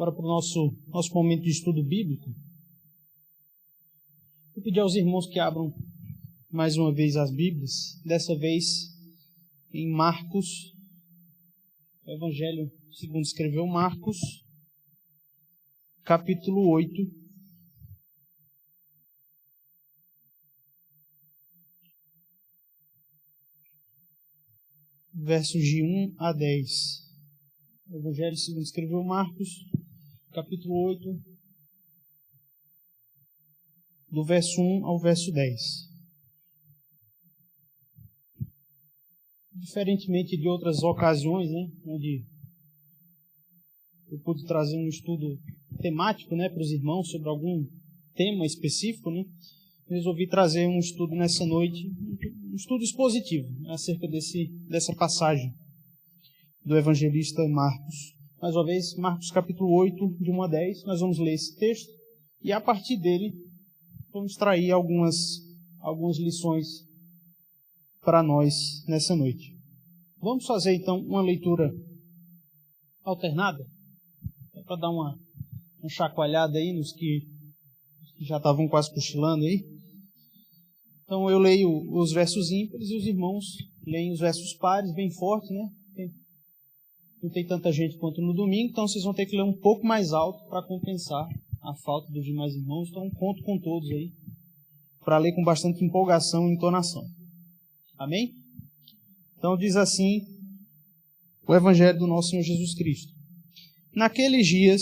agora para o nosso momento de estudo bíblico. Vou pedir aos irmãos que abram mais uma vez as Bíblias, dessa vez em Marcos, o Evangelho segundo escreveu Marcos, capítulo 8, versos de 1 a 10. O Evangelho segundo escreveu Marcos, capítulo 8, do verso 1 ao verso 10. Diferentemente de outras ocasiões, onde eu pude trazer um estudo temático, para os irmãos sobre algum tema específico, resolvi trazer um estudo nessa noite, um estudo expositivo acerca dessa passagem do evangelista Marcos. Mais uma vez, Marcos capítulo 8, de 1 a 10, nós vamos ler esse texto e a partir dele vamos extrair algumas lições para nós nessa noite. Vamos fazer então uma leitura alternada, para dar uma chacoalhada aí nos que já estavam quase cochilando aí. Então eu leio os versos ímpares e os irmãos leem os versos pares, bem forte, Não tem tanta gente quanto no domingo, então vocês vão ter que ler um pouco mais alto para compensar a falta dos demais irmãos. Então conto com todos aí, para ler com bastante empolgação e entonação. Amém? Então diz assim o Evangelho do nosso Senhor Jesus Cristo. Naqueles dias,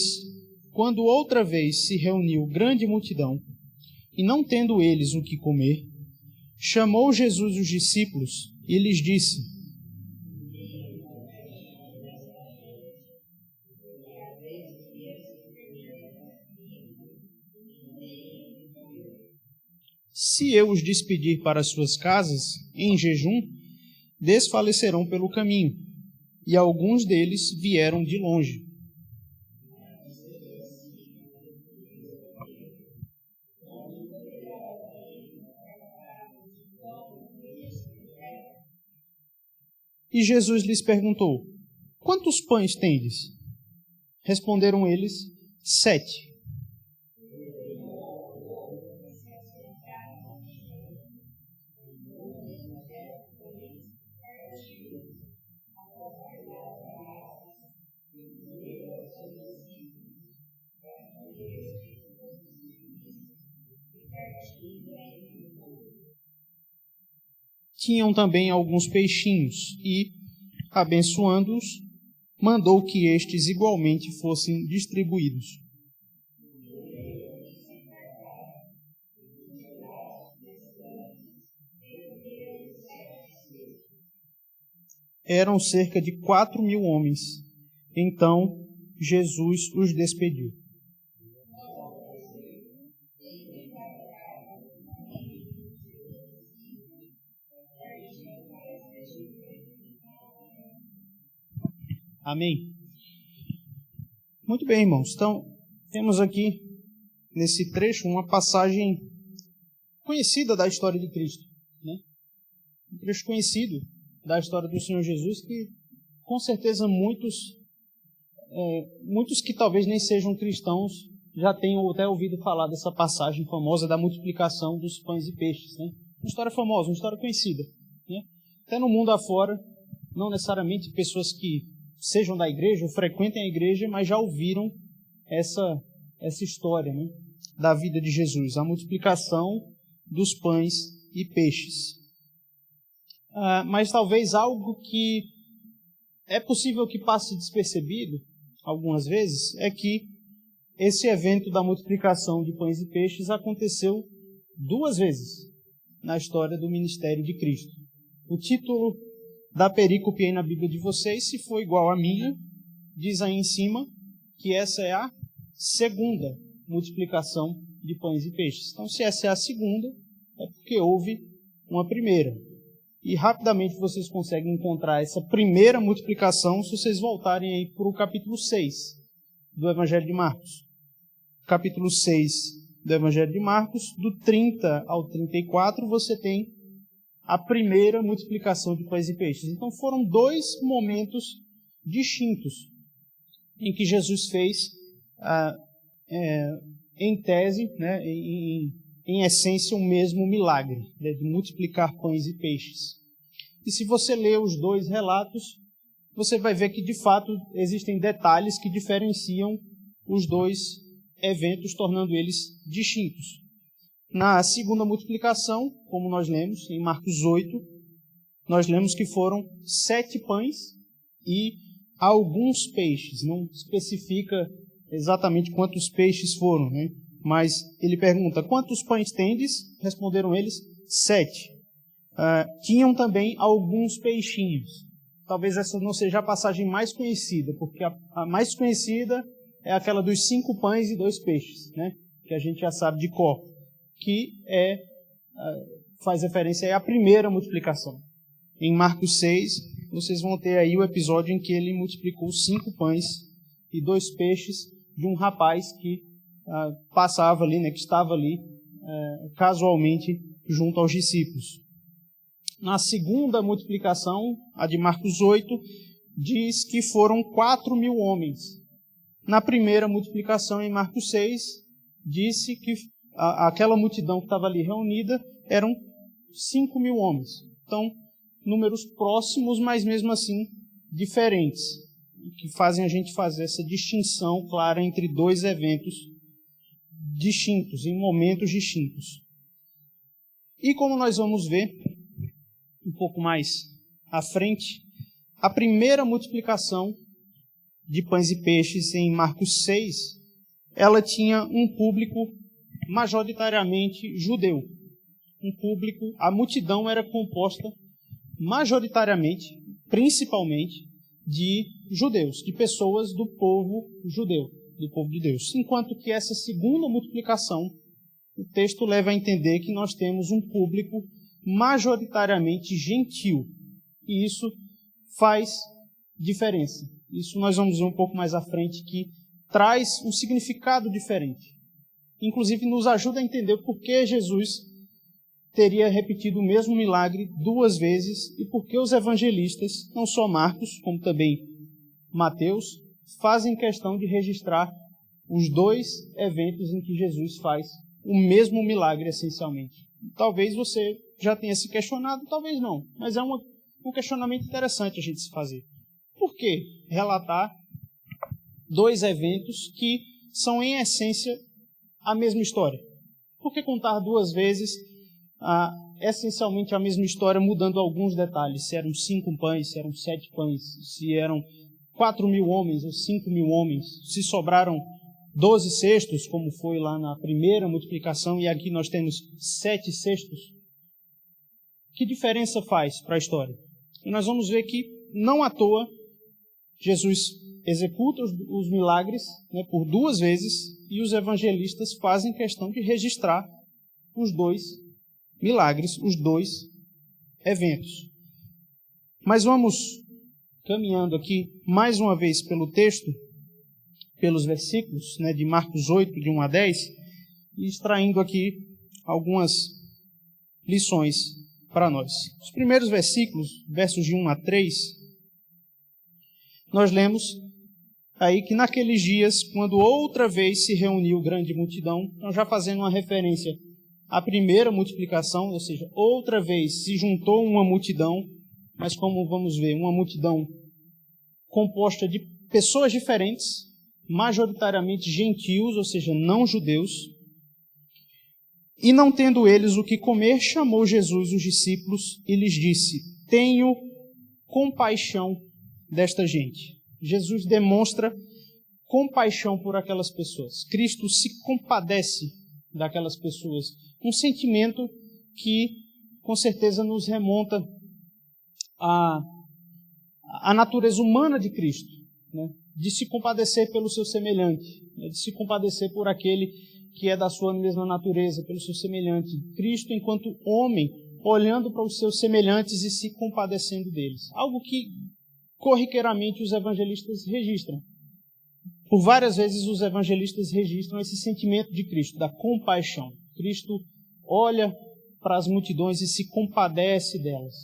quando outra vez se reuniu grande multidão, e não tendo eles o que comer, chamou Jesus os discípulos e lhes disse: se eu os despedir para as suas casas, em jejum, desfalecerão pelo caminho, e alguns deles vieram de longe. E Jesus lhes perguntou: quantos pães tendes? Responderam eles: 7. Tinham também alguns peixinhos e, abençoando-os, mandou que estes igualmente fossem distribuídos. Eram cerca de 4.000 homens. Então Jesus os despediu. Amém? Muito bem, irmãos. Então, temos aqui, nesse trecho, uma passagem conhecida da história de Cristo. Um trecho conhecido da história do Senhor Jesus, que, com certeza, muitos que talvez nem sejam cristãos, já tenham até ouvido falar dessa passagem famosa da multiplicação dos pães e peixes. Uma história famosa, uma história conhecida. Até no mundo afora, não necessariamente pessoas que sejam da igreja ou frequentem a igreja, mas já ouviram essa história da vida de Jesus, a multiplicação dos pães e peixes. Mas talvez algo que é possível que passe despercebido algumas vezes é que esse evento da multiplicação de pães e peixes aconteceu 2 vezes na história do ministério de Cristo. O título da perícope aí na Bíblia de vocês, se for igual à minha, diz aí em cima que essa é a segunda multiplicação de pães e peixes. Então, se essa é a segunda, é porque houve uma primeira. E rapidamente vocês conseguem encontrar essa primeira multiplicação se vocês voltarem aí para o capítulo 6 do Evangelho de Marcos. Capítulo 6 do Evangelho de Marcos, do 30 ao 34, você tem a primeira multiplicação de pães e peixes. Então foram 2 momentos distintos em que Jesus fez em tese, né, em essência, o mesmo milagre, né, de multiplicar pães e peixes. E se você ler os dois relatos, você vai ver que, de fato, existem detalhes que diferenciam os dois eventos, tornando eles distintos. Na segunda multiplicação, como nós lemos em Marcos 8, nós lemos que foram 7 pães e alguns peixes. Não especifica exatamente quantos peixes foram, né? Mas ele pergunta, quantos pães tendes? Responderam eles, 7. Tinham também alguns peixinhos. Talvez essa não seja a passagem mais conhecida, porque a mais conhecida é aquela dos 5 pães e 2 peixes, né? Que a gente já sabe de cor, que faz referência à primeira multiplicação. Em Marcos 6, vocês vão ter aí o episódio em que ele multiplicou 5 pães e 2 peixes de um rapaz que passava ali, né, que estava ali casualmente junto aos discípulos. Na segunda multiplicação, a de Marcos 8, diz que foram 4.000 homens. Na primeira multiplicação, em Marcos 6, disse que aquela multidão que estava ali reunida eram 5.000 homens. Então, números próximos, mas mesmo assim diferentes, que fazem a gente fazer essa distinção clara entre dois eventos distintos, em momentos distintos. E como nós vamos ver um pouco mais à frente, a primeira multiplicação de pães e peixes em Marcos 6, ela tinha um público majoritariamente judeu. A multidão era composta majoritariamente, principalmente, de judeus, de pessoas do povo judeu, do povo de Deus. Enquanto que essa segunda multiplicação, o texto leva a entender que nós temos um público majoritariamente gentil. E isso faz diferença. Isso nós vamos ver um pouco mais à frente, que traz um significado diferente. Inclusive nos ajuda a entender por que Jesus teria repetido o mesmo milagre 2 vezes e por que os evangelistas, não só Marcos, como também Mateus, fazem questão de registrar os 2 eventos em que Jesus faz o mesmo milagre, essencialmente. Talvez você já tenha se questionado, talvez não, mas é um questionamento interessante a gente se fazer. Por que relatar 2 eventos que são, em essência, a mesma história? Por que contar 2 vezes essencialmente a mesma história, mudando alguns detalhes? Se eram 5 pães, se eram 7 pães, se eram 4.000 homens ou 5.000 homens, se sobraram 12 cestos, como foi lá na primeira multiplicação, e aqui nós temos 7 cestos. Que diferença faz para a história? E nós vamos ver que, não à toa, Jesus executa os milagres, né, por 2 vezes, e os evangelistas fazem questão de registrar os 2 milagres, os 2 eventos. Mas vamos caminhando aqui mais uma vez pelo texto, pelos versículos, né, de Marcos 8, de 1 a 10, e extraindo aqui algumas lições para nós. Os primeiros versículos, versos de 1 a 3, nós lemos aí que naqueles dias, quando outra vez se reuniu grande multidão, então já fazendo uma referência à primeira multiplicação, ou seja, outra vez se juntou uma multidão, mas como vamos ver, uma multidão composta de pessoas diferentes, majoritariamente gentios, ou seja, não judeus, e não tendo eles o que comer, chamou Jesus os discípulos e lhes disse: tenho compaixão desta gente. Jesus demonstra compaixão por aquelas pessoas. Cristo se compadece daquelas pessoas. Um sentimento que, com certeza, nos remonta à natureza humana de Cristo, né? De se compadecer pelo seu semelhante, né? De se compadecer por aquele que é da sua mesma natureza, pelo seu semelhante. Cristo, enquanto homem, olhando para os seus semelhantes e se compadecendo deles. Algo que corriqueiramente os evangelistas registram. Por várias vezes os evangelistas registram esse sentimento de Cristo, da compaixão. Cristo olha para as multidões e se compadece delas,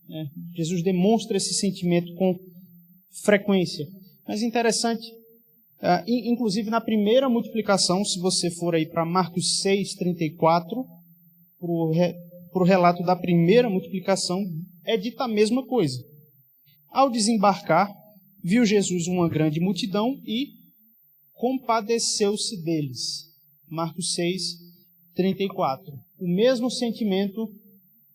né? Jesus demonstra esse sentimento com frequência. Mas interessante Inclusive, na primeira multiplicação, se você for aí para Marcos 6:34, para o relato da primeira multiplicação, é dita a mesma coisa. Ao desembarcar, viu Jesus uma grande multidão e compadeceu-se deles. Marcos 6:34. O mesmo sentimento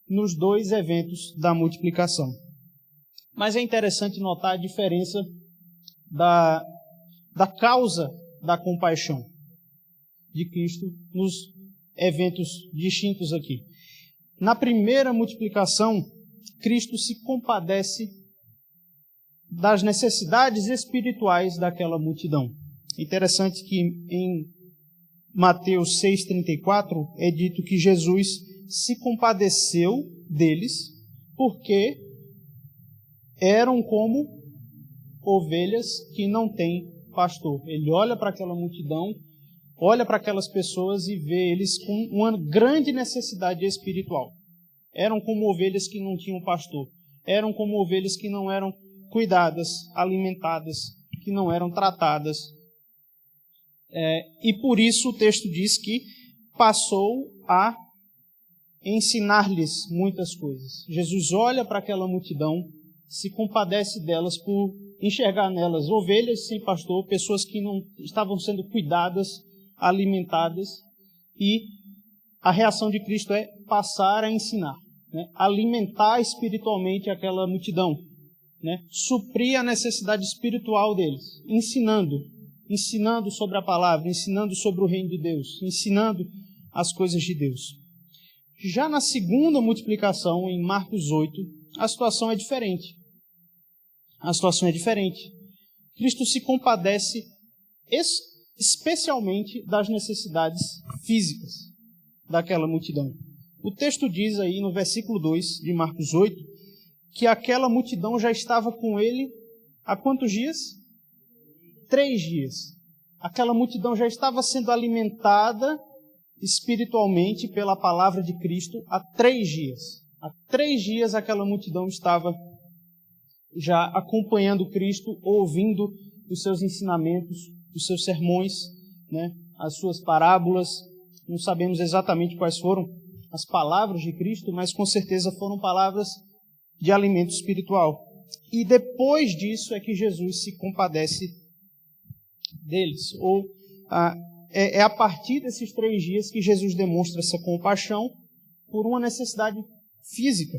nos dois eventos da multiplicação. Mas é interessante notar a diferença da causa da compaixão de Cristo nos eventos distintos aqui. Na primeira multiplicação, Cristo se compadece das necessidades espirituais daquela multidão. Interessante que em Mateus 6:34 é dito que Jesus se compadeceu deles porque eram como ovelhas que não têm pastor. Ele olha para aquela multidão, olha para aquelas pessoas e vê eles com uma grande necessidade espiritual. Eram como ovelhas que não tinham pastor. Eram como ovelhas que não eram cuidadas, alimentadas, que não eram tratadas. E por isso o texto diz que passou a ensinar-lhes muitas coisas. Jesus olha para aquela multidão, se compadece delas por enxergar nelas ovelhas sem pastor, pessoas que não estavam sendo cuidadas, alimentadas, e a reação de Cristo é passar a ensinar, né? Alimentar espiritualmente aquela multidão, né? Suprir a necessidade espiritual deles, ensinando sobre a palavra, ensinando sobre o reino de Deus, ensinando as coisas de Deus. Já na segunda multiplicação, em Marcos 8, a situação é diferente. Cristo se compadece especialmente das necessidades físicas daquela multidão. O texto diz aí no versículo 2 de Marcos 8 que aquela multidão já estava com ele há quantos dias? 3 dias. Aquela multidão já estava sendo alimentada espiritualmente pela palavra de Cristo há 3 dias. Há 3 dias aquela multidão estava já acompanhando Cristo, ouvindo os seus ensinamentos, os seus sermões, né, as suas parábolas. Não sabemos exatamente quais foram as palavras de Cristo, mas com certeza foram palavras de alimento espiritual. E depois disso é que Jesus se compadece deles. É a partir desses 3 dias que Jesus demonstra essa compaixão por uma necessidade física.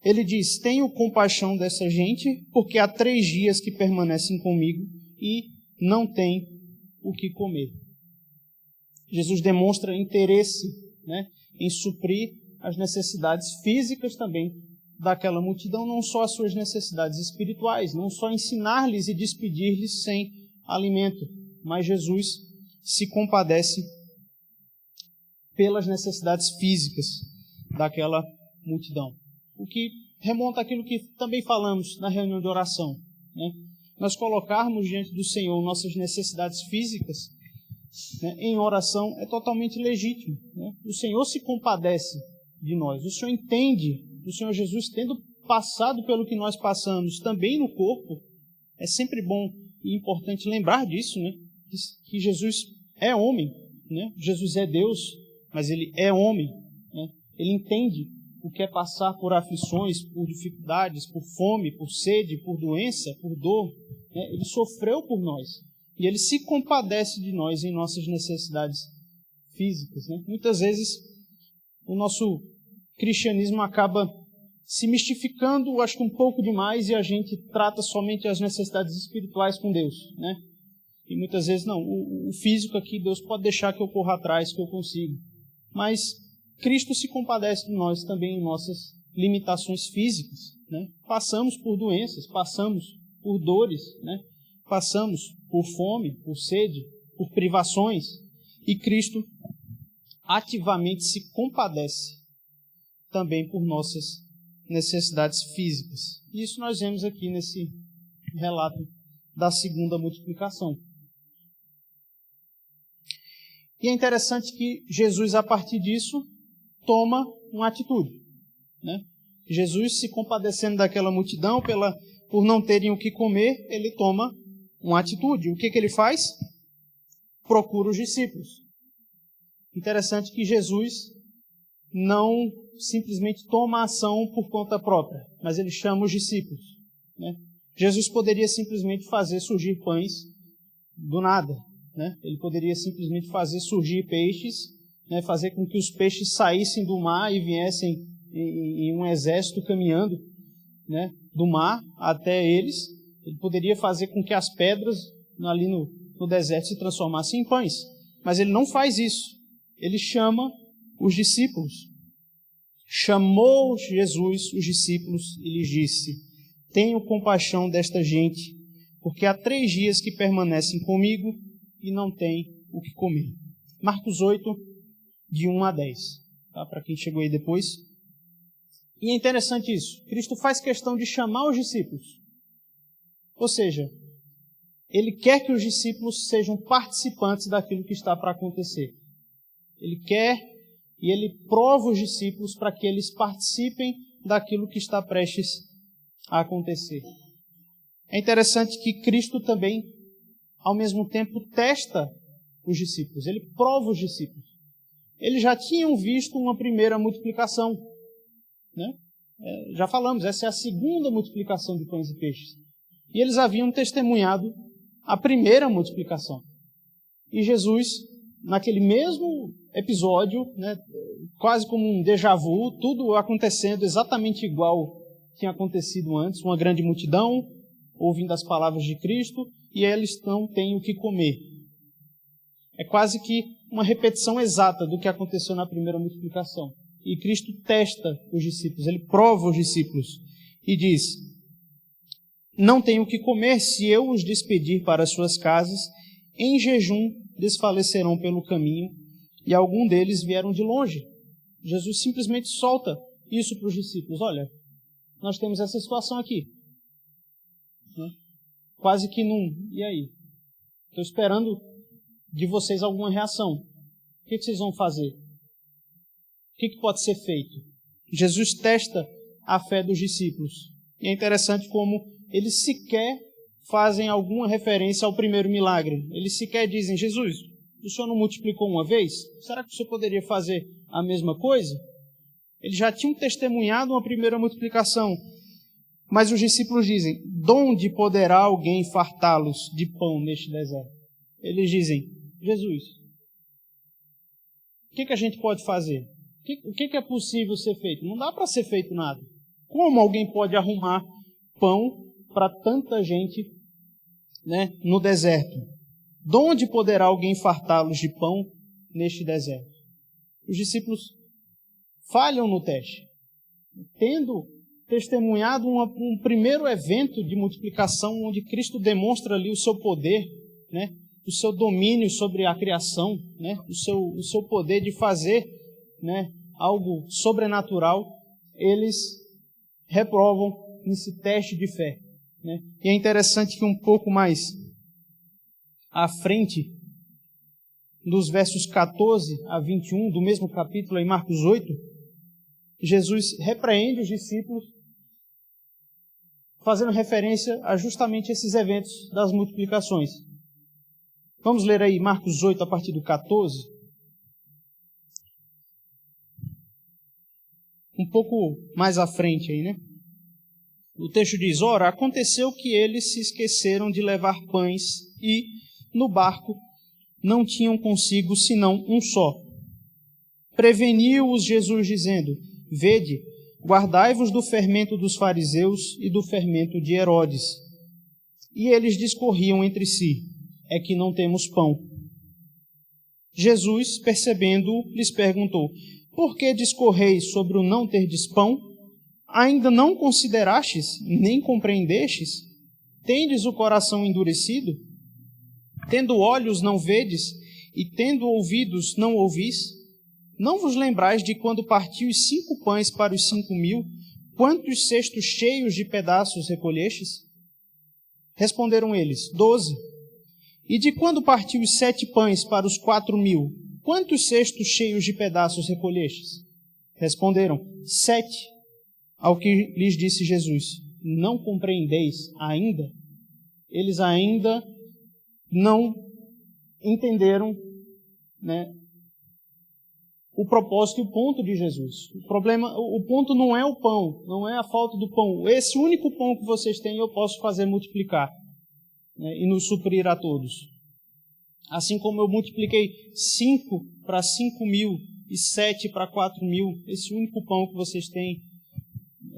Ele diz: tenho compaixão dessa gente porque há 3 dias que permanecem comigo e não têm o que comer. Jesus demonstra interesse, né, em suprir as necessidades físicas também daquela multidão, não só as suas necessidades espirituais, não só ensinar-lhes e despedir-lhes sem alimento, mas Jesus se compadece pelas necessidades físicas daquela multidão. O que remonta àquilo que também falamos na reunião de oração, né? Nós colocarmos diante do Senhor nossas necessidades físicas, né, em oração é totalmente legítimo, né? O Senhor se compadece de nós. O Senhor entende, o Senhor Jesus tendo passado pelo que nós passamos também no corpo. É sempre bom e importante lembrar disso, né? Que Jesus é homem, né? Jesus é Deus, mas Ele é homem, né? Ele entende o que é passar por aflições, por dificuldades, por fome, por sede, por doença, por dor, né? Ele sofreu por nós. E Ele se compadece de nós em nossas necessidades físicas, né? Muitas vezes o nosso cristianismo acaba se mistificando, acho que um pouco demais, e a gente trata somente as necessidades espirituais com Deus, né? E muitas vezes, não, o físico aqui, Deus pode deixar que eu corra atrás, que eu consigo. Mas Cristo se compadece de nós também em nossas limitações físicas, né? Passamos por doenças, passamos por dores, né? Passamos por fome, por sede, por privações, e Cristo ativamente se compadece também por nossas necessidades físicas. E isso nós vemos aqui nesse relato da segunda multiplicação. E é interessante que Jesus, a partir disso, toma uma atitude, né? Jesus, se compadecendo daquela multidão por não terem o que comer, ele toma uma atitude. O que ele faz? Procura os discípulos. Interessante que Jesus não simplesmente toma ação por conta própria, mas ele chama os discípulos, né? Jesus poderia simplesmente fazer surgir pães do nada, né? Ele poderia simplesmente fazer surgir peixes, né? Fazer com que os peixes saíssem do mar e viessem em um exército caminhando, né? Do mar até eles. Ele poderia fazer com que as pedras ali no deserto se transformassem em pães, mas ele não faz isso. Ele chama os discípulos. Chamou Jesus os discípulos e lhes disse: tenho compaixão desta gente, porque há 3 dias que permanecem comigo e não têm o que comer. Marcos 8, de 1 a 10. Tá? Para quem chegou aí depois. E é interessante isso. Cristo faz questão de chamar os discípulos. Ou seja, ele quer que os discípulos sejam participantes daquilo que está para acontecer. Ele quer e ele prova os discípulos para que eles participem daquilo que está prestes a acontecer. É interessante que Cristo também, ao mesmo tempo, testa os discípulos. Ele prova os discípulos. Eles já tinham visto uma primeira multiplicação, né? Já falamos, essa é a segunda multiplicação de pães e peixes. E eles haviam testemunhado a primeira multiplicação. E Jesus, naquele mesmo episódio, né, quase como um déjà vu, tudo acontecendo exatamente igual tinha acontecido antes, uma grande multidão ouvindo as palavras de Cristo e eles não têm o que comer. É quase que uma repetição exata do que aconteceu na primeira multiplicação. E Cristo testa os discípulos, ele prova os discípulos e diz: não tenho o que comer, se eu os despedir para as suas casas, em jejum desfalecerão pelo caminho, e algum deles vieram de longe. Jesus simplesmente solta isso para os discípulos. Olha, nós temos essa situação aqui. Né? Quase que num... E aí? Estou esperando de vocês alguma reação. O que vocês vão fazer? O que pode ser feito? Jesus testa a fé dos discípulos. E é interessante como eles sequer fazem alguma referência ao primeiro milagre. Eles sequer dizem: Jesus, o Senhor não multiplicou uma vez? Será que o Senhor poderia fazer a mesma coisa? Eles já tinham testemunhado uma primeira multiplicação. Mas os discípulos dizem: de onde poderá alguém fartá-los de pão neste deserto? Eles dizem: Jesus, o que a gente pode fazer? O que é possível ser feito? Não dá para ser feito nada. Como alguém pode arrumar pão para tanta gente, né, no deserto? De onde poderá alguém fartá-los de pão neste deserto? Os discípulos falham no teste. Tendo testemunhado um primeiro evento de multiplicação, onde Cristo demonstra ali o seu poder, né, o seu domínio sobre a criação, né, o seu poder de fazer, né, algo sobrenatural, eles reprovam nesse teste de fé. Né? E é interessante que um pouco mais à frente, dos versos 14 a 21 do mesmo capítulo, em Marcos 8, Jesus repreende os discípulos, fazendo referência a justamente esses eventos das multiplicações. Vamos ler aí Marcos 8, a partir do 14. Um pouco mais à frente aí, né? O texto diz: ora, aconteceu que eles se esqueceram de levar pães e, no barco, não tinham consigo senão um só. Preveniu-os Jesus dizendo: vede, guardai-vos do fermento dos fariseus e do fermento de Herodes. E eles discorriam entre si: é que não temos pão. Jesus, percebendo-o, lhes perguntou: por que discorreis sobre o não terdes pão? Ainda não considerastes, nem compreendestes? Tendes o coração endurecido? Tendo olhos não vedes, e tendo ouvidos não ouvis? Não vos lembrais de quando partiu os 5 pães para os 5.000, quantos cestos cheios de pedaços recolhestes? Responderam eles: 12. E de quando partiu os 7 pães para os 4.000, quantos cestos cheios de pedaços recolhestes? Responderam: 7. Ao que lhes disse Jesus: não compreendeis ainda? Eles ainda não entenderam, né, o propósito e o ponto de Jesus. O ponto não é o pão, não é a falta do pão. Esse único pão que vocês têm eu posso fazer multiplicar, né, e nos suprir a todos. Assim como eu multipliquei 5 para 5.000 e 7 para 4.000, esse único pão que vocês têm,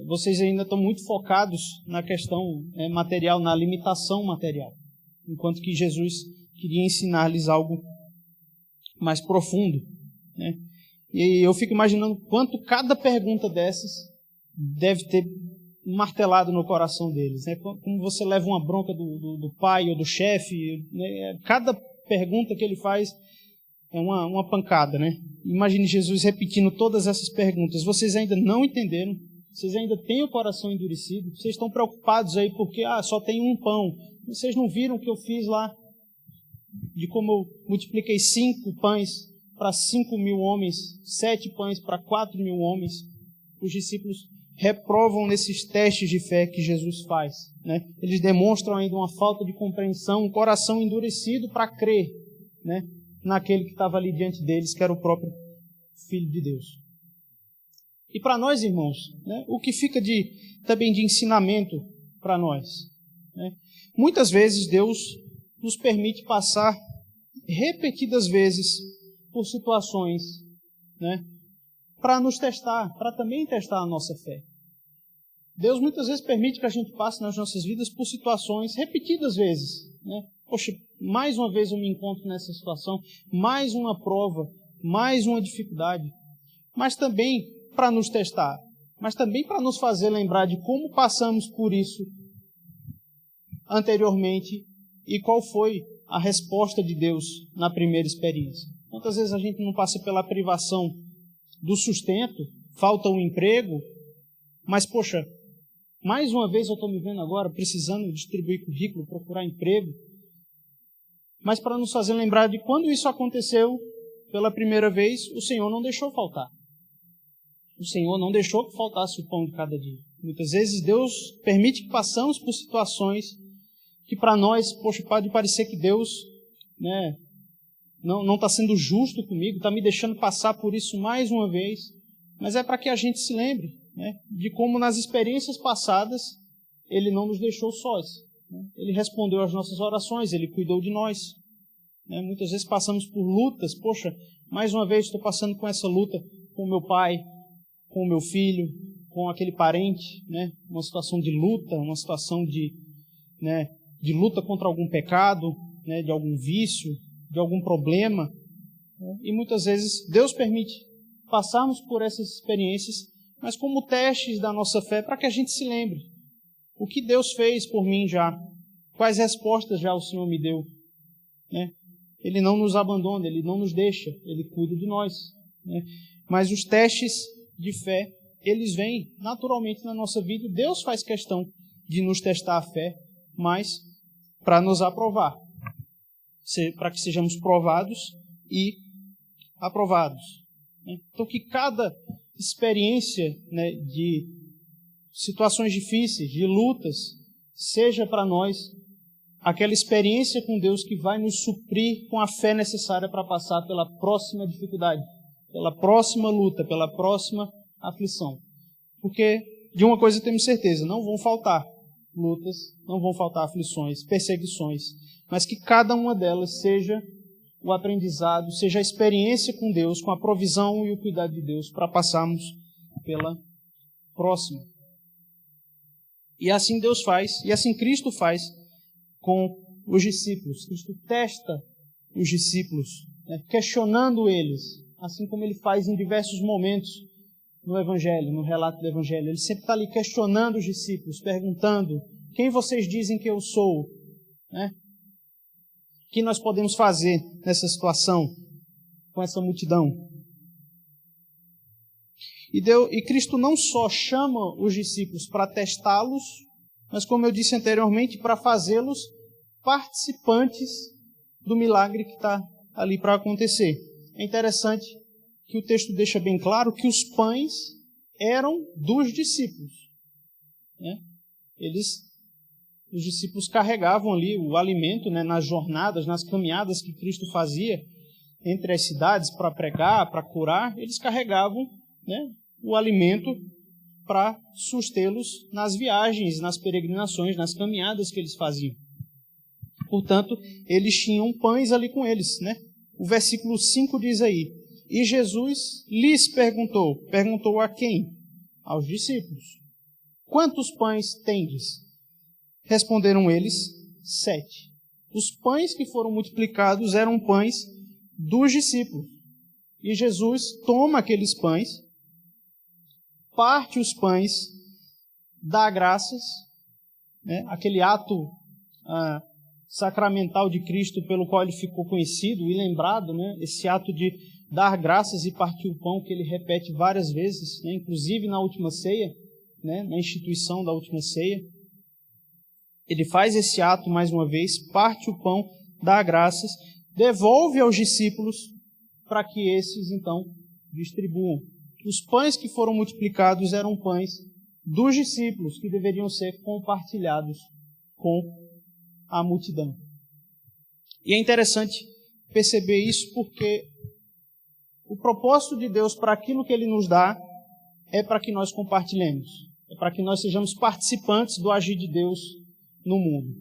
vocês ainda estão muito focados na questão material, na limitação material, enquanto que Jesus queria ensinar-lhes algo mais profundo, né? E eu fico imaginando quanto cada pergunta dessas deve ter martelado no coração deles, né? Como você leva uma bronca do pai ou do chefe, né? Cada pergunta que ele faz é uma pancada, né? Imagine Jesus repetindo todas essas perguntas. Vocês ainda não entenderam? Vocês ainda têm o coração endurecido? Vocês estão preocupados aí porque só tem um pão. Vocês não viram o que eu fiz lá? De como eu multipliquei 5 pães para 5.000 homens, 7 pães para 4.000 homens. Os discípulos reprovam nesses testes de fé que Jesus faz, né? Eles demonstram ainda uma falta de compreensão, um coração endurecido para crer, né, naquele que estava ali diante deles, que era o próprio Filho de Deus. E para nós, irmãos, né, o que fica também de ensinamento para nós, né? Muitas vezes Deus nos permite passar repetidas vezes por situações, né, para nos testar, para também testar a nossa fé. Deus muitas vezes permite que a gente passe nas nossas vidas por situações repetidas vezes, né? Poxa, mais uma vez eu me encontro nessa situação, mais uma prova, mais uma dificuldade, mas também para nos testar, mas também para nos fazer lembrar de como passamos por isso anteriormente e qual foi a resposta de Deus na primeira experiência. Quantas vezes a gente não passa pela privação do sustento, falta um emprego, mas, poxa, mais uma vez eu estou me vendo agora precisando distribuir currículo, procurar emprego, mas para nos fazer lembrar de quando isso aconteceu pela primeira vez, o Senhor não deixou faltar. O Senhor não deixou que faltasse o pão de cada dia. Muitas vezes Deus permite que passamos por situações que para nós, poxa, pode parecer que Deus, né, não está sendo justo comigo, está me deixando passar por isso mais uma vez, mas é para que a gente se lembre, né, de como nas experiências passadas Ele não nos deixou sós, né? Ele respondeu às nossas orações, Ele cuidou de nós, né? Muitas vezes passamos por lutas, poxa, mais uma vez estou passando com essa luta com o meu pai, com o meu filho, com aquele parente, né? Uma situação de luta, uma situação de luta contra algum pecado, né? De algum vício, de algum problema, né? E muitas vezes Deus permite passarmos por essas experiências, mas como testes da nossa fé, para que a gente se lembre o que Deus fez por mim já, quais respostas já o Senhor me deu, né? Ele não nos abandona, Ele não nos deixa, Ele cuida de nós, né? Mas os testes de fé, eles vêm naturalmente na nossa vida. Deus faz questão de nos testar a fé, mas para nos aprovar, para que sejamos provados e aprovados. Então, que cada experiência, né, de situações difíceis, de lutas, seja para nós aquela experiência com Deus que vai nos suprir com a fé necessária para passar pela próxima dificuldade, pela próxima luta, pela próxima aflição. Porque de uma coisa temos certeza, não vão faltar lutas, não vão faltar aflições, perseguições, mas que cada uma delas seja o aprendizado, seja a experiência com Deus, com a provisão e o cuidado de Deus para passarmos pela próxima. E assim Deus faz, e assim Cristo faz com os discípulos. Cristo testa os discípulos, né, questionando eles, assim como Ele faz em diversos momentos no Evangelho, no relato do Evangelho. Ele sempre está ali questionando os discípulos, perguntando: quem vocês dizem que eu sou? Né? O que nós podemos fazer nessa situação, com essa multidão? E Cristo não só chama os discípulos para testá-los, mas, como eu disse anteriormente, para fazê-los participantes do milagre que está ali para acontecer. É interessante que o texto deixa bem claro que os pães eram dos discípulos, né? Eles Os discípulos carregavam ali o alimento, né, nas jornadas, nas caminhadas que Cristo fazia entre as cidades para pregar, para curar. Eles carregavam, né, o alimento para sustê-los nas viagens, nas peregrinações, nas caminhadas que eles faziam. Portanto, eles tinham pães ali com eles, né? O versículo 5 diz aí: e Jesus lhes perguntou a quem? Aos discípulos. Quantos pães tendes? Responderam eles, 7. Os pães que foram multiplicados eram pães dos discípulos. E Jesus toma aqueles pães, parte os pães, dá graças, né? Aquele ato sacramental de Cristo pelo qual ele ficou conhecido e lembrado, né? Esse ato de dar graças e partir o pão que ele repete várias vezes, né? Inclusive na última ceia, né? Na instituição da última ceia. Ele faz esse ato mais uma vez, parte o pão, dá graças, devolve aos discípulos para que esses então distribuam. Os pães que foram multiplicados eram pães dos discípulos que deveriam ser compartilhados com a multidão. E é interessante perceber isso porque o propósito de Deus para aquilo que Ele nos dá é para que nós compartilhemos, é para que nós sejamos participantes do agir de Deus no mundo.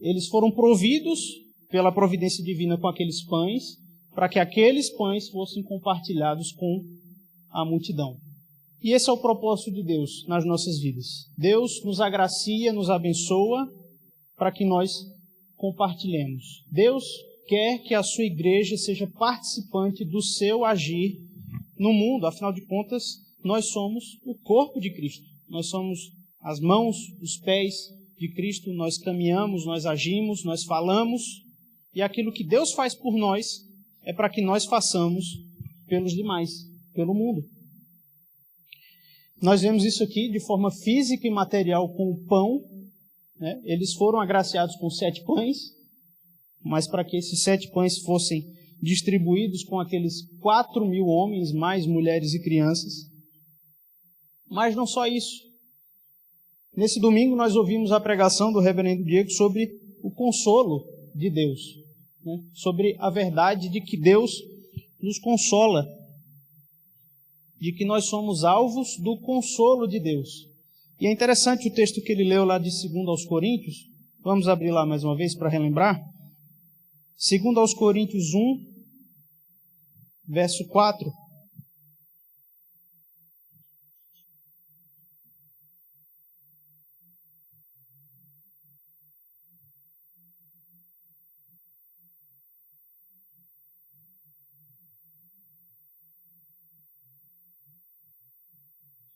Eles foram providos pela providência divina com aqueles pães, para que aqueles pães fossem compartilhados com a multidão. E esse é o propósito de Deus nas nossas vidas. Deus nos agracia, nos abençoa, para que nós compartilhemos. Deus quer que a sua igreja seja participante do seu agir no mundo. Afinal de contas, nós somos o corpo de Cristo. Nós somos as mãos, os pés de Cristo. Nós caminhamos, nós agimos, nós falamos. E aquilo que Deus faz por nós é para que nós façamos pelos demais, pelo mundo. Nós vemos isso aqui de forma física e material com o pão, né? Eles foram agraciados com 7 pães, mas para que esses 7 pães fossem distribuídos com aqueles 4.000 homens, mais mulheres e crianças. Mas não só isso. Nesse domingo nós ouvimos a pregação do reverendo Diego sobre o consolo de Deus, né? Sobre a verdade de que Deus nos consola, de que nós somos alvos do consolo de Deus. E é interessante o texto que ele leu lá de 2 aos Coríntios. Vamos abrir lá mais uma vez para relembrar. 2 aos Coríntios 1, verso 4.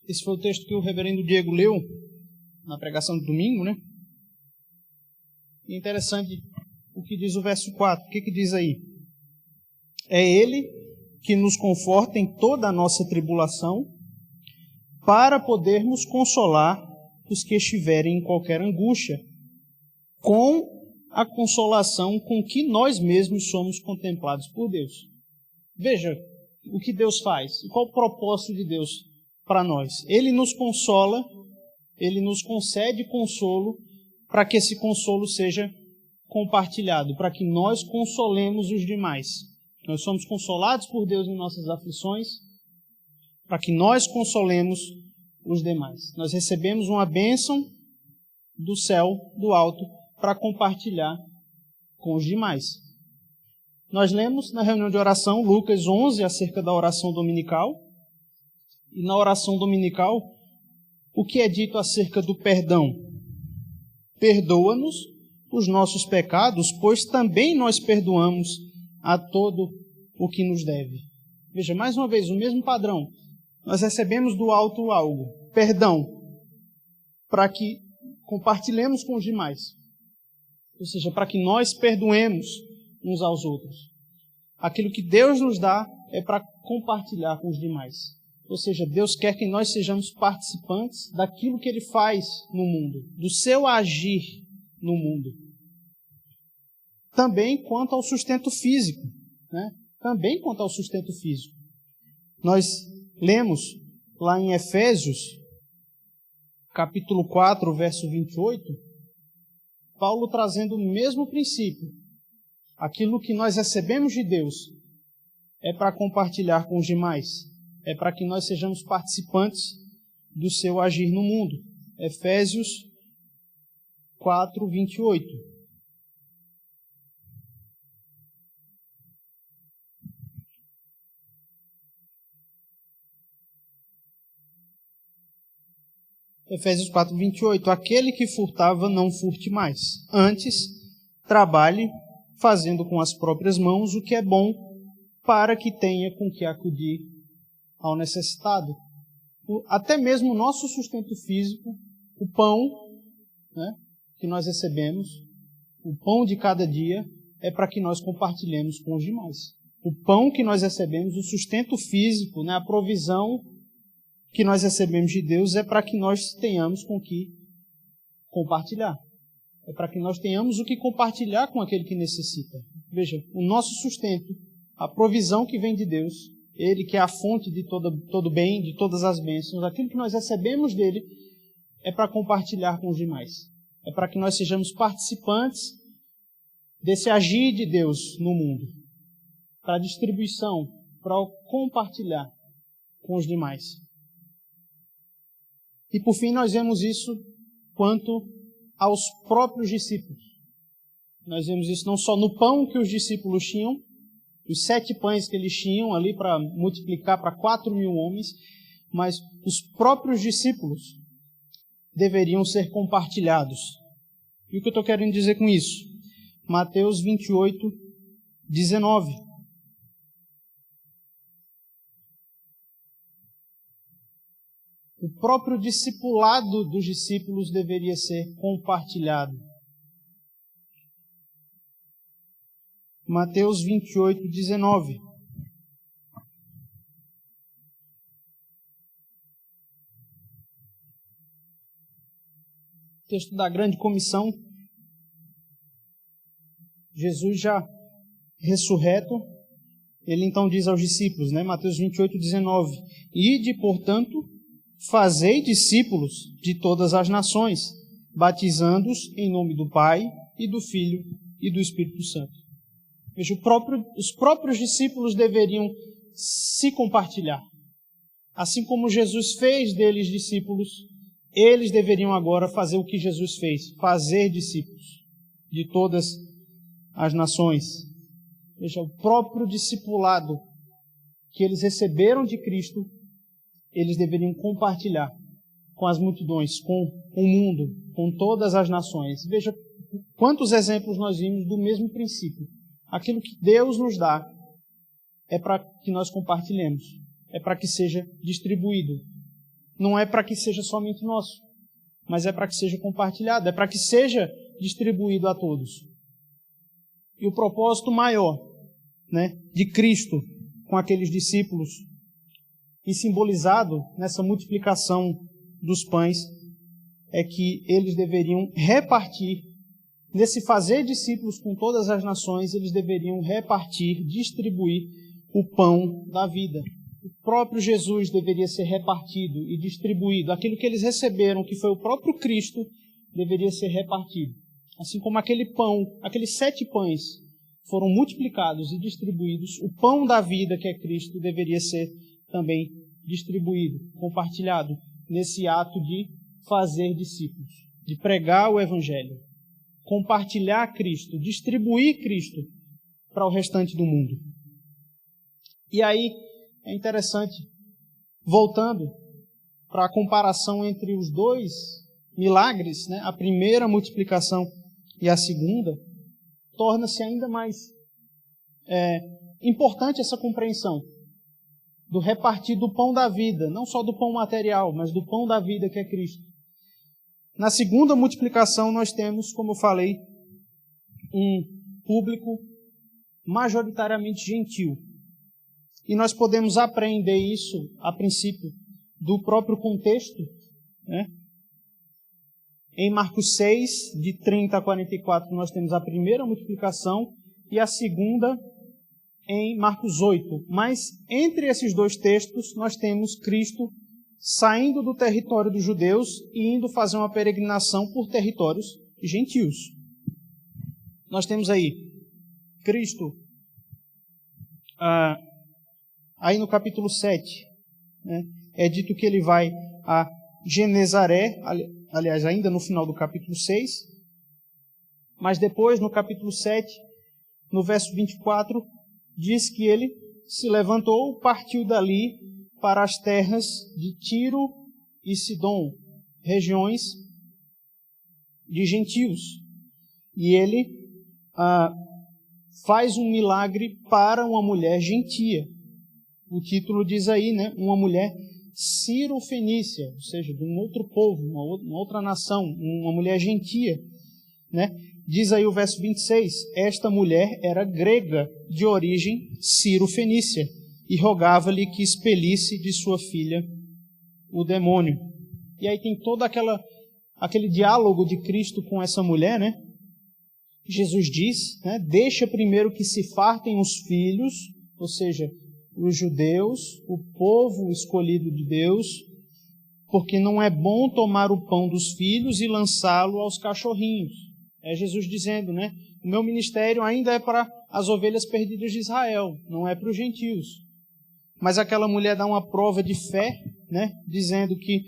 Esse foi o texto que o reverendo Diego leu na pregação do domingo, né? E é interessante o que diz o verso 4. O que diz aí? É Ele que nos conforta em toda a nossa tribulação, para podermos consolar os que estiverem em qualquer angústia, com a consolação com que nós mesmos somos contemplados por Deus. Veja o que Deus faz e qual o propósito de Deus para nós. Ele nos consola, Ele nos concede consolo, para que esse consolo seja compartilhado, para que nós consolemos os demais. Nós somos consolados por Deus em nossas aflições, para que nós consolemos os demais. Nós recebemos uma bênção do céu, do alto, para compartilhar com os demais. Nós lemos na reunião de oração Lucas 11 acerca da oração dominical. E na oração dominical, o que é dito acerca do perdão? Perdoa-nos os nossos pecados, pois também nós perdoamos a todo o que nos deve. Veja, mais uma vez, o mesmo padrão. Nós recebemos do alto algo, perdão, para que compartilhemos com os demais. Ou seja, para que nós perdoemos uns aos outros. Aquilo que Deus nos dá é para compartilhar com os demais. Ou seja, Deus quer que nós sejamos participantes daquilo que Ele faz no mundo, do seu agir no mundo. Também quanto ao sustento físico, né? Também quanto ao sustento físico. Nós lemos lá em Efésios, capítulo 4, verso 28, Paulo trazendo o mesmo princípio. Aquilo que nós recebemos de Deus é para compartilhar com os demais. É para que nós sejamos participantes do seu agir no mundo. Efésios 4, 28. Efésios 4, 28. Aquele que furtava, não furte mais. Antes, trabalhe, fazendo com as próprias mãos o que é bom, para que tenha com que acudir ao necessitado. Até mesmo o nosso sustento físico, o pão, né, que nós recebemos, o pão de cada dia, é para que nós compartilhemos com os demais. O pão que nós recebemos, o sustento físico, né, a provisão que nós recebemos de Deus é para que nós tenhamos com que compartilhar. É para que nós tenhamos o que compartilhar com aquele que necessita. Veja, o nosso sustento, a provisão que vem de Deus, Ele que é a fonte de todo bem, de todas as bênçãos, aquilo que nós recebemos dele é para compartilhar com os demais. É para que nós sejamos participantes desse agir de Deus no mundo. Para a distribuição, para o compartilhar com os demais. E por fim nós vemos isso quanto aos próprios discípulos. Nós vemos isso não só no pão que os discípulos tinham, os 7 pães que eles tinham ali para multiplicar para 4.000 homens, mas os próprios discípulos deveriam ser compartilhados. E o que eu estou querendo dizer com isso? Mateus 28, 19. O próprio discipulado dos discípulos deveria ser compartilhado. Mateus 28, 19. Texto da grande comissão. Jesus já ressurreto, ele então diz aos discípulos, né? Mateus 28, 19. Ide, portanto, fazei discípulos de todas as nações, batizando-os em nome do Pai, e do Filho, e do Espírito Santo. Veja, os próprios discípulos deveriam se compartilhar. Assim como Jesus fez deles discípulos, eles deveriam agora fazer o que Jesus fez, fazer discípulos de todas as nações. Veja, o próprio discipulado que eles receberam de Cristo, eles deveriam compartilhar com as multidões, com o mundo, com todas as nações. Veja quantos exemplos nós vimos do mesmo princípio. Aquilo que Deus nos dá é para que nós compartilhemos, é para que seja distribuído. Não é para que seja somente nosso, mas é para que seja compartilhado, é para que seja distribuído a todos. E o propósito maior, né, de Cristo com aqueles discípulos, e simbolizado nessa multiplicação dos pães, é que eles deveriam repartir, nesse fazer discípulos com todas as nações, eles deveriam repartir, distribuir o pão da vida. O próprio Jesus deveria ser repartido e distribuído. Aquilo que eles receberam, que foi o próprio Cristo, deveria ser repartido. Assim como aquele pão, aqueles 7 pães foram multiplicados e distribuídos, o pão da vida, que é Cristo, deveria ser também distribuído, compartilhado, nesse ato de fazer discípulos, de pregar o Evangelho, compartilhar Cristo, distribuir Cristo para o restante do mundo. E aí é interessante, voltando para a comparação entre os 2 milagres, né, a primeira multiplicação e a segunda, torna-se ainda mais importante essa compreensão do repartir do pão da vida, não só do pão material, mas do pão da vida que é Cristo. Na segunda multiplicação nós temos, como eu falei, um público majoritariamente gentil. E nós podemos aprender isso, a princípio, do próprio contexto, né? Em Marcos 6, de 30 a 44, nós temos a primeira multiplicação e a segunda em Marcos 8. Mas entre esses 2 textos, nós temos Cristo saindo do território dos judeus e indo fazer uma peregrinação por territórios gentios. nós temos aí Cristo, aí no capítulo 7, né, é dito que ele vai a Genezaré, aliás, ainda no final do capítulo 6, mas depois, no capítulo 7, no verso 24, diz que ele se levantou, partiu dali para as terras de Tiro e Sidom, regiões de gentios. E ele faz um milagre para uma mulher gentia. O título diz aí, né, uma mulher cirofenícia, ou seja, de um outro povo, uma outra nação, uma mulher gentia, né? Diz aí o verso 26, esta mulher era grega de origem cirofenícia e rogava-lhe que expelisse de sua filha o demônio. E aí tem todo aquele diálogo de Cristo com essa mulher, né? Jesus diz, né, deixa primeiro que se fartem os filhos, ou seja, os judeus, o povo escolhido de Deus, porque não é bom tomar o pão dos filhos e lançá-lo aos cachorrinhos. É Jesus dizendo, né, o meu ministério ainda é para as ovelhas perdidas de Israel, não é para os gentios. Mas aquela mulher dá uma prova de fé, né, dizendo que,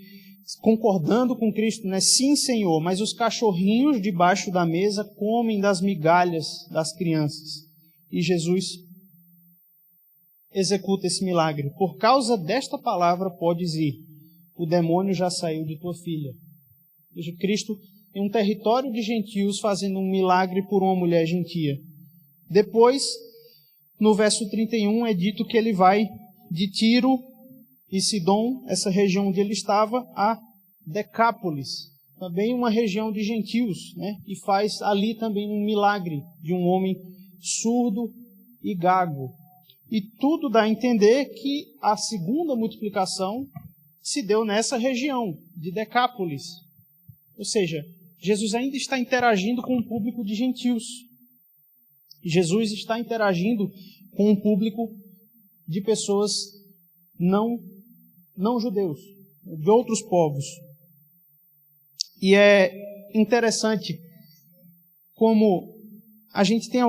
concordando com Cristo, né, sim, Senhor, mas os cachorrinhos debaixo da mesa comem das migalhas das crianças. E Jesus executa esse milagre. Por causa desta palavra podes ir, o demônio já saiu de tua filha. Veja, Cristo em um território de gentios fazendo um milagre por uma mulher gentia. Depois, no verso 31, é dito que ele vai de Tiro e Sidom, essa região onde ele estava, a Decápolis, também uma região de gentios, né? E faz ali também um milagre de um homem surdo e gago. E tudo dá a entender que a segunda multiplicação se deu nessa região de Decápolis. Ou seja, Jesus ainda está interagindo com o público de gentios. Jesus está interagindo com um público de pessoas não judeus, de outros povos. E é interessante como a gente tem,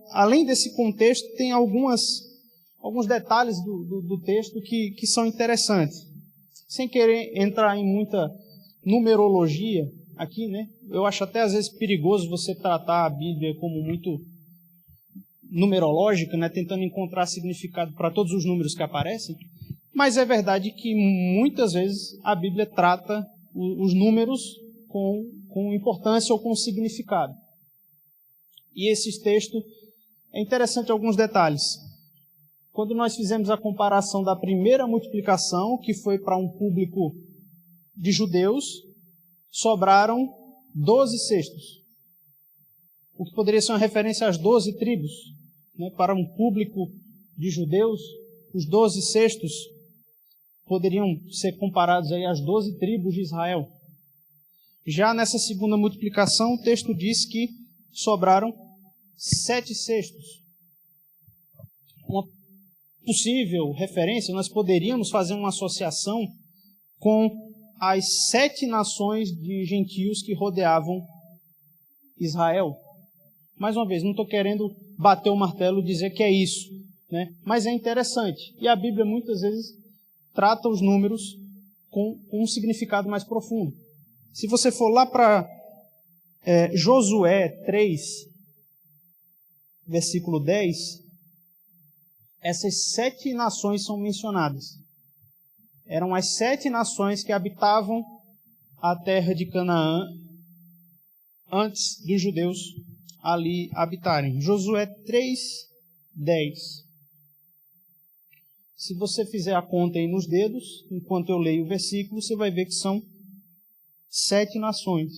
além desse contexto, tem alguns detalhes do texto que são interessantes. Sem querer entrar em muita numerologia aqui, né? Eu acho até às vezes perigoso você tratar a Bíblia como muito numerológica, né? Tentando encontrar significado para todos os números que aparecem. Mas é verdade que muitas vezes a Bíblia trata os números com importância ou com significado. E esse texto é interessante alguns detalhes. Quando nós fizemos a comparação da primeira multiplicação, que foi para um público de judeus, sobraram 12 cestos. O que poderia ser uma referência às 12 tribos. Né? Para um público de judeus, os 12 cestos poderiam ser comparados aí às 12 tribos de Israel. Já nessa segunda multiplicação, o texto diz que sobraram 7 cestos. Uma possível referência, nós poderíamos fazer uma associação com as 7 nações de gentios que rodeavam Israel. Mais uma vez, não estou querendo bater o martelo e dizer que é isso, né? Mas é interessante. E a Bíblia muitas vezes trata os números com um significado mais profundo. Se você for lá para Josué 3, versículo 10, essas 7 nações são mencionadas. Eram as 7 nações que habitavam a terra de Canaã antes dos judeus ali habitarem. Josué 3, 10. Se você fizer a conta aí nos dedos, enquanto eu leio o versículo, você vai ver que são 7 nações.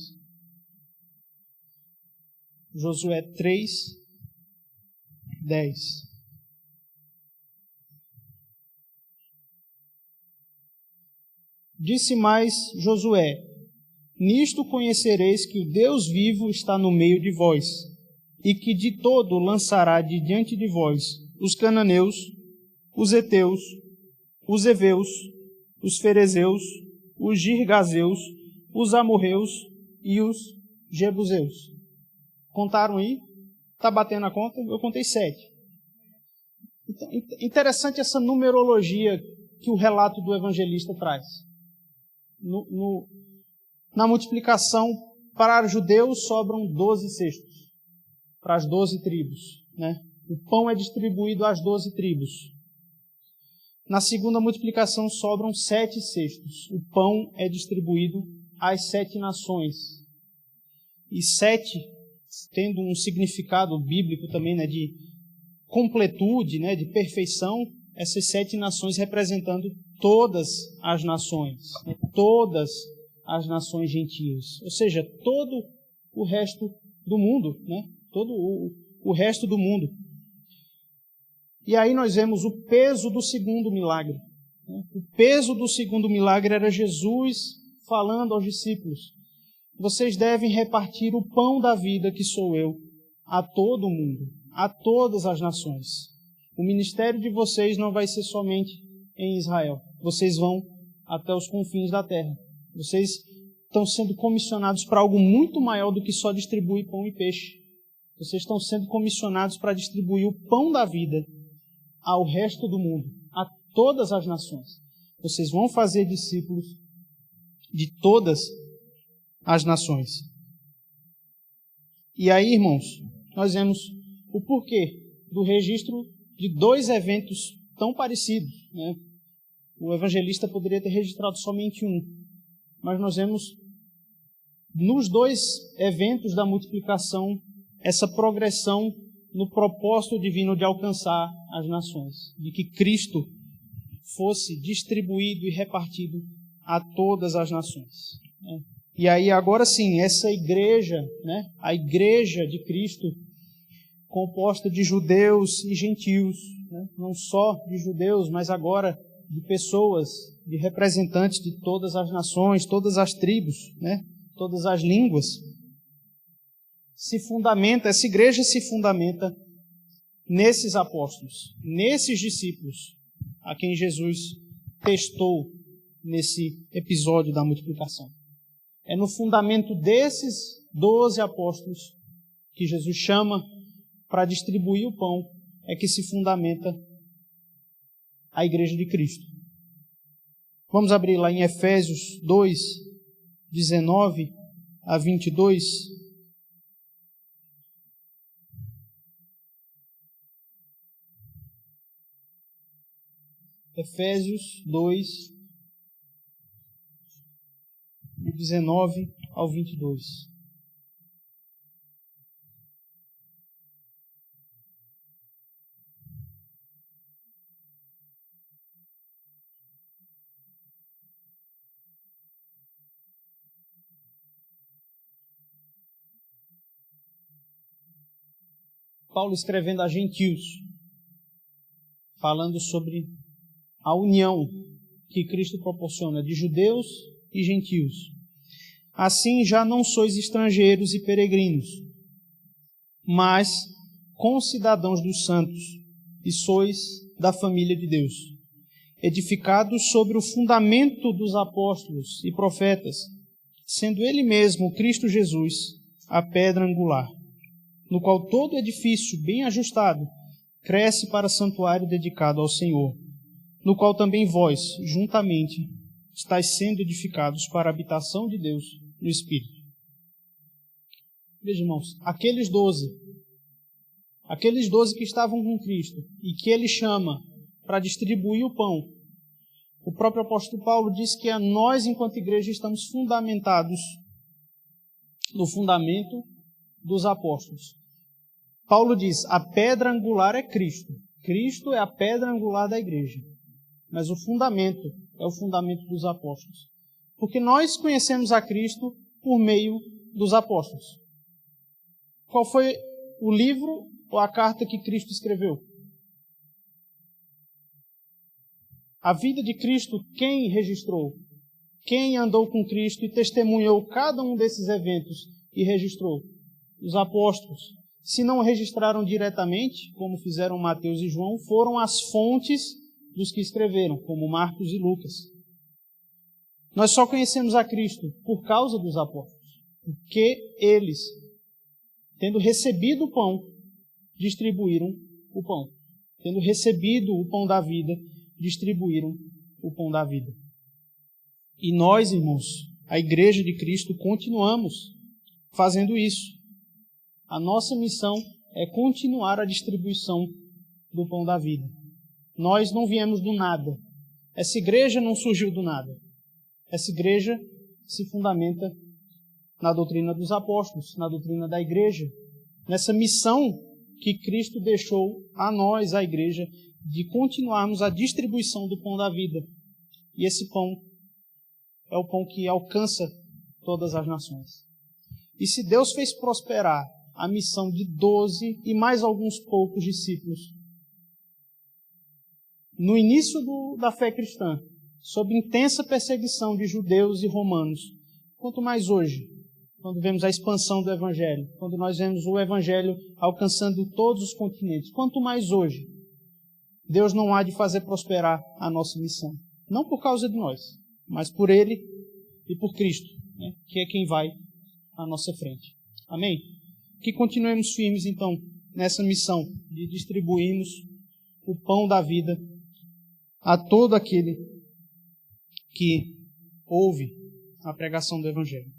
Josué 3, 10. Disse mais Josué: nisto conhecereis que o Deus vivo está no meio de vós, e que de todo lançará de diante de vós os cananeus, os heteus, os heveus, os ferezeus, os girgazeus, os amorreus e os jebuseus. Contaram aí? Está batendo a conta? Eu contei 7. Então, interessante essa numerologia que o relato do evangelista traz. Na multiplicação, para os judeus sobram 12 cestos, para as 12 tribos, né? O pão é distribuído às 12 tribos. Na segunda multiplicação sobram 7 cestos. O pão é distribuído às 7 nações. E 7, tendo um significado bíblico também, né, de completude, né, de perfeição, essas 7 nações representando todas as nações, né, todas as nações gentias, ou seja, todo o resto do mundo, né, todo o resto do mundo. E aí nós vemos o peso do segundo milagre. O peso do segundo milagre era Jesus falando aos discípulos: vocês devem repartir o pão da vida, que sou eu, a todo o mundo, a todas as nações. O ministério de vocês não vai ser somente em Israel. Vocês vão até os confins da terra. Vocês estão sendo comissionados para algo muito maior do que só distribuir pão e peixe. Vocês estão sendo comissionados para distribuir o pão da vida ao resto do mundo, a todas as nações. Vocês vão fazer discípulos de todas as nações. E aí, irmãos, nós vemos o porquê do registro de 2 eventos tão parecidos, né? O evangelista poderia ter registrado somente um, mas nós vemos nos 2 eventos da multiplicação essa progressão no propósito divino de alcançar as nações, de que Cristo fosse distribuído e repartido a todas as nações. E aí, agora sim, essa igreja, né, a igreja de Cristo, composta de judeus e gentios, né, não só de judeus, mas agora de pessoas, de representantes de todas as nações, todas as tribos, né, todas as línguas, essa igreja se fundamenta nesses apóstolos, nesses discípulos, a quem Jesus testou nesse episódio da multiplicação. É no fundamento desses 12 apóstolos que Jesus chama para distribuir o pão, é que se fundamenta a igreja de Cristo. Vamos abrir lá em Efésios 2, 19 a 22. Efésios 2, 19 ao 22. Paulo escrevendo a gentios, falando sobre a união que Cristo proporciona de judeus e gentios. Assim já não sois estrangeiros e peregrinos, mas concidadãos dos santos, e sois da família de Deus, edificados sobre o fundamento dos apóstolos e profetas, sendo Ele mesmo, Cristo Jesus, a pedra angular, no qual todo edifício bem ajustado cresce para santuário dedicado ao Senhor, no qual também vós, juntamente, estáis sendo edificados para a habitação de Deus no Espírito. Veja, irmãos, aqueles 12 que estavam com Cristo e que Ele chama para distribuir o pão, o próprio apóstolo Paulo diz que nós, enquanto igreja, estamos fundamentados no fundamento dos apóstolos. Paulo diz, a pedra angular é Cristo. Cristo é a pedra angular da igreja. Mas o fundamento é o fundamento dos apóstolos. Porque nós conhecemos a Cristo por meio dos apóstolos. Qual foi o livro ou a carta que Cristo escreveu? A vida de Cristo, quem registrou? Quem andou com Cristo e testemunhou cada um desses eventos e registrou? Os apóstolos. Se não registraram diretamente, como fizeram Mateus e João, foram as fontes dos que escreveram, como Marcos e Lucas. Nós só conhecemos a Cristo por causa dos apóstolos, porque eles, tendo recebido o pão, distribuíram o pão. Tendo recebido o pão da vida, distribuíram o pão da vida. E nós, irmãos, a Igreja de Cristo, continuamos fazendo isso. A nossa missão é continuar a distribuição do pão da vida. Nós não viemos do nada. Essa igreja não surgiu do nada. Essa igreja se fundamenta na doutrina dos apóstolos, na doutrina da igreja, nessa missão que Cristo deixou a nós, a igreja, de continuarmos a distribuição do pão da vida. E esse pão é o pão que alcança todas as nações. E se Deus fez prosperar a missão de 12 e mais alguns poucos discípulos no início da fé cristã, sob intensa perseguição de judeus e romanos, quanto mais hoje, quando vemos a expansão do Evangelho, quando nós vemos o Evangelho alcançando todos os continentes, quanto mais hoje, Deus não há de fazer prosperar a nossa missão. Não por causa de nós, mas por Ele e por Cristo, né, que é quem vai à nossa frente. Amém? Que continuemos firmes, então, nessa missão de distribuirmos o pão da vida a todo aquele que ouve a pregação do Evangelho.